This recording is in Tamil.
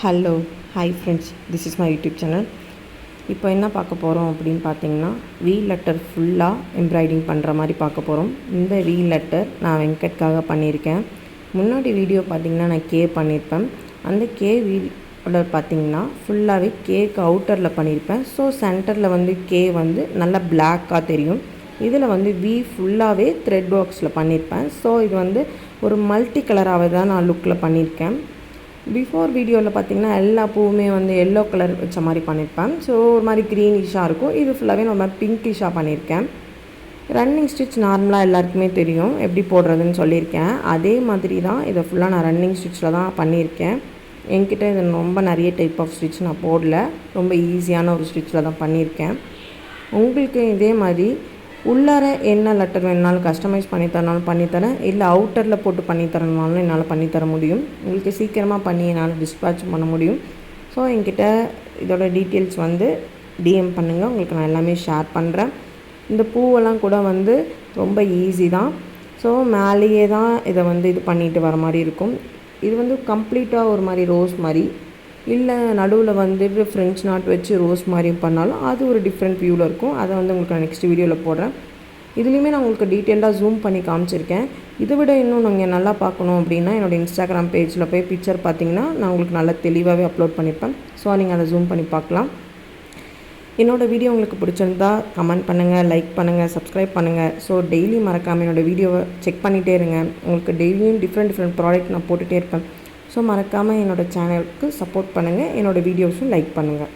Hello hi friends, this is my YouTube channel. இப்போ என்ன பார்க்க போகிறோம் அப்படின்னு பார்த்தீங்கன்னா, வி லெட்டர் ஃபுல்லாக எம்ப்ராய்டிங் பண்ணுற மாதிரி பார்க்க போகிறோம். இந்த வி லெட்டர் நான் வெங்கட்காக பண்ணியிருக்கேன். முன்னாடி வீடியோ பார்த்திங்கன்னா நான் கே பண்ணியிருப்பேன். அந்த கே வி லெட்டர் பார்த்திங்கன்னா ஃபுல்லாகவே கேக்கு அவுட்டரில் பண்ணியிருப்பேன். ஸோ சென்டரில் வந்து கே வந்து நல்லா பிளாக்காக தெரியும். இதில் வந்து வி ஃபுல்லாகவே த்ரெட் ஒர்க்ஸில் பண்ணியிருப்பேன். ஸோ இது வந்து ஒரு மல்டி கலராகவே தான் நான் லுக்கில் பண்ணியிருக்கேன். பிஃபோர் வீடியோவில் பார்த்திங்கன்னா எல்லா பூவுமே வந்து எல்லோ கலர் வச்ச மாதிரி பண்ணியிருப்பேன். ஸோ ஒரு மாதிரி க்ரீனிஷாக இருக்கும். இது ஃபுல்லாகவே நம்ம பிங்கிஷாக பண்ணியிருக்கேன். ரன்னிங் ஸ்டிச் நார்மலாக எல்லாருக்குமே தெரியும் எப்படி போடுறதுன்னு சொல்லியிருக்கேன். அதே மாதிரி தான் இதை ஃபுல்லாக நான் ரன்னிங் ஸ்டிச்சில் தான் பண்ணியிருக்கேன். என்கிட்ட இது ரொம்ப நிறைய டைப் ஆஃப் ஸ்டிச் நான் போடல, ரொம்ப ஈஸியான ஒரு ஸ்டிச்சில் தான் பண்ணியிருக்கேன். உங்களுக்கு இதே மாதிரி உள்ளார என்ன லெட்டர் வேணுனாலும் கஸ்டமைஸ் பண்ணித்தரனாலும் பண்ணித்தரேன், இல்லை அவுட்டரில் போட்டு பண்ணித்தரனாலும் என்னால் பண்ணித்தர முடியும். உங்களுக்கு சீக்கிரமாக பண்ணி என்னால் டிஸ்பேட்ச் பண்ண முடியும். ஸோ என்கிட்ட இதோட டீட்டெயில்ஸ் வந்து டிஎம் பண்ணுங்கள், உங்களுக்கு நான் எல்லாமே ஷேர் பண்ணுறேன். இந்த பூவெல்லாம் கூட வந்து ரொம்ப ஈஸி தான். ஸோ மேலேயே தான் இதை வந்து இது பண்ணிட்டு வர மாதிரி இருக்கும். இது வந்து கம்ப்ளீட்டாக ஒரு மாதிரி ரோஸ் மாதிரி, இல்லை நடுவில் வந்துட்டு ஃப்ரெஞ்ச் நாட் வச்சு ரோஸ் மாதிரியும் பண்ணாலும் அது ஒரு டிஃப்ரெண்ட் வியூவில் இருக்கும். அதை வந்து உங்களுக்கு நான் நெக்ஸ்ட் வீடியோவில் போடுறேன். இதுலேயுமே நான் உங்களுக்கு டீட்டெயிலாக ஜூம் பண்ணி காமிச்சிருக்கேன். இதை விட இன்னும் நீங்கள் நல்லா பார்க்கணும் அப்படின்னா என்னோடய இன்ஸ்டாகிராம் பேஜில் போய் பிக்சர் பார்த்தீங்கன்னா நான் உங்களுக்கு நல்லா தெளிவாகவே அப்லோட் பண்ணியிருப்பேன். ஸோ நீங்கள் அதை ஜூம் பண்ணி பார்க்கலாம். என்னோடய வீடியோ உங்களுக்கு பிடிச்சிருந்தா கமெண்ட் பண்ணுங்கள், லைக் பண்ணுங்கள், சப்ஸ்கிரைப் பண்ணுங்கள். ஸோ டெய்லி மறக்காமல் என்னோடய வீடியோவை செக் பண்ணிகிட்டே இருங்க. உங்களுக்கு டெய்லியும் டிஃப்ரெண்ட் ப்ராடக்ட் நான் போட்டுகிட்டே இருப்பேன். ஸோ மறக்காமல் என்னோடய சேனலுக்கு சப்போர்ட் பண்ணுங்கள், என்னோடய வீடியோஸும் லைக் பண்ணுங்கள்.